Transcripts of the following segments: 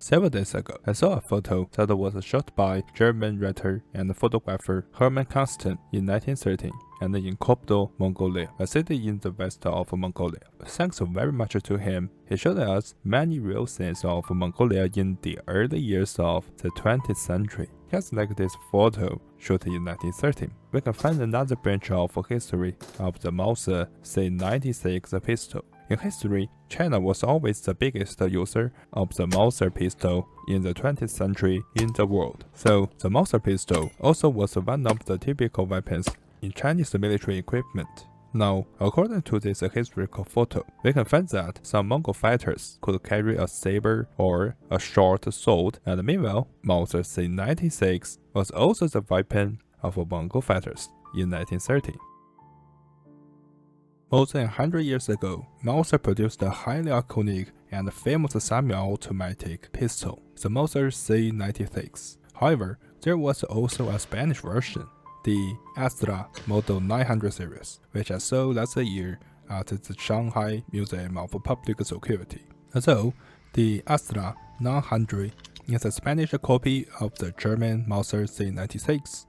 Several days ago, I saw a photo that was shot by German writer and photographer Hermann Constant in 1913 and in Kobdo, Mongolia, a city in the west of Mongolia. Thanks very much to him, he showed us many real scenes of Mongolia in the early years of the 20th century. Just like this photo shot in 1913, we can find another branch of history of the Mauser C96 pistol. In history, China was always the biggest user of the Mauser pistol in the 20th century in the world. So, the Mauser pistol also was one of the typical weapons in Chinese military equipment. Now, according to this historical photo, we can find that some Mongol fighters could carry a saber or a short sword, and meanwhile, Mauser C96 was also the weapon of Mongol fighters in 1930. More than 100 years ago, Mauser produced a highly iconic and famous semi-automatic pistol, the Mauser C96. However, there was also a Spanish version, the Astra Model 900 series, which I saw last year at the Shanghai Museum of Public Security. Although the Astra 900 is a Spanish copy of the German Mauser C96,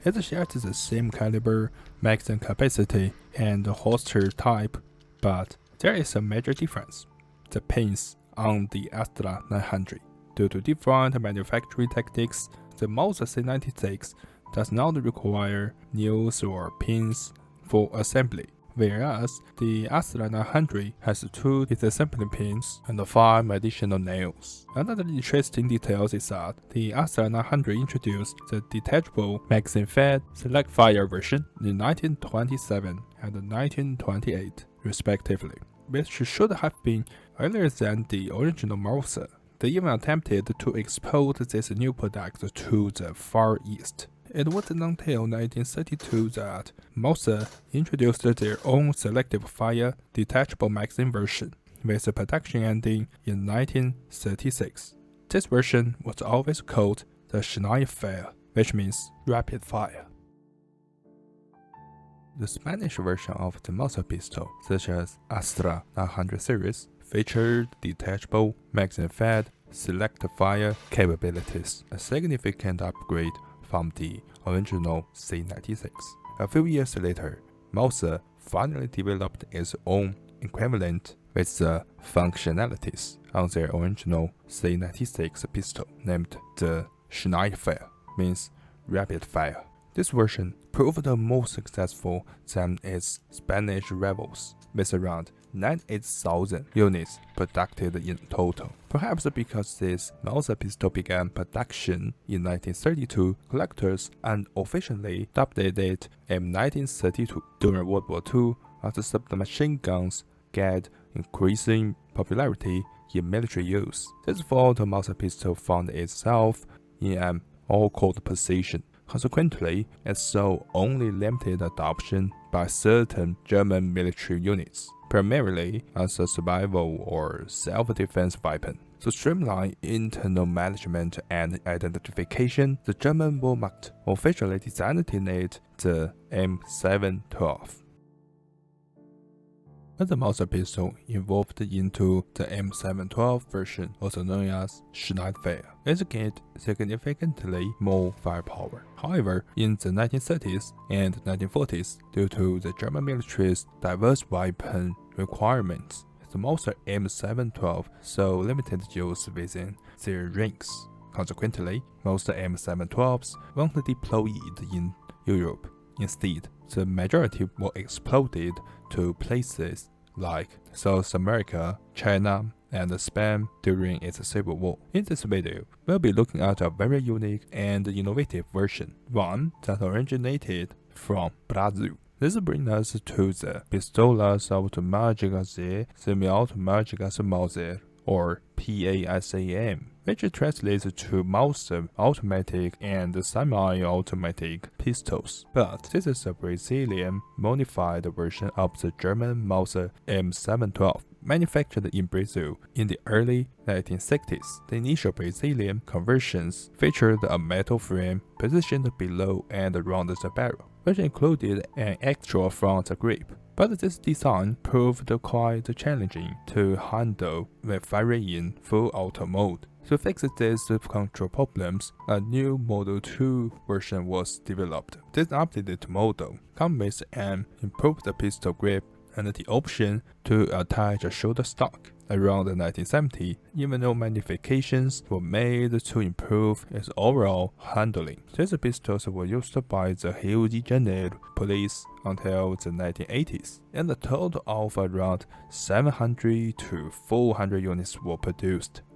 it shares the same caliber, magazine capacity, and holster type, but there is a major difference: the pins on the Astra 900. Due to different manufacturing techniques, the Mauser C96 does not require nails or pins for assembly, whereas the Astra 900 has 2 disassembly pins and 5 additional nails. Another interesting detail is that the Astra 900 introduced the detachable magazine-fed select fire version in 1927 and 1928, respectively, which should have been earlier than the original Mauser. They even attempted to export this new product to the Far East. It wasn't until 1932 that Mauser introduced their own selective fire detachable magazine version, with production ending in 1936. This version was always called the Schnellfeuer, which means rapid fire. The Spanish version of the Mauser pistol, such as Astra 900 series, featured detachable magazine-fed select fire capabilities, a significant upgrade from the original C96. A few years later, Mauser finally developed its own equivalent with the functionalities on their original C96 pistol, named the Schnellfeuer, means rapid fire. This version proved more successful than its Spanish rivals, with around 98,000 units produced in total. Perhaps because this Mauser pistol began production in 1932, collectors unofficially dubbed it M1932. During World War II, as submachine guns gained increasing popularity in military use, this fourth Mauser pistol found itself in an awkward position. Consequently, it saw only limited adoption by certain German military units, primarily as a survival or self-defense weapon. To streamline internal management and identification, the German Wehrmacht officially designated the M712. As the Mauser pistol evolved into the M712 version, also known as Schnellfeuer, it gained significantly more firepower. However, in the 1930s and 1940s, due to the German military's diverse weapon requirements, the Mauser M712 saw limited use within their ranks. Consequently, most M712s weren't deployed in Europe. Instead, the majority were exported to places like South America, China, and Spain during its civil war. In this video, we'll be looking at a very unique and innovative version, one that originated from Brazil. This brings us to the Pistolas Automáticas e Semiautomáticas Mauser, or PASAM, which translates to Mauser automatic and semi-automatic pistols. But this is a Brazilian modified version of the German Mauser M712, manufactured in Brazil in the early 1960s. The initial Brazilian conversions featured a metal frame positioned below and around the barrel, which included an extra front grip. But this design proved quite challenging to handle when firing in full auto mode. To fix these control problems, a new Model 2 version was developed. This updated model comes with an improved pistol grip and the option to attach a shoulder stock. Around 1970, even though modifications were made to improve its overall handling, these pistols were used by the Hill-Janeiro police until the 1980s, and a total of around 700 to 400 units were produced.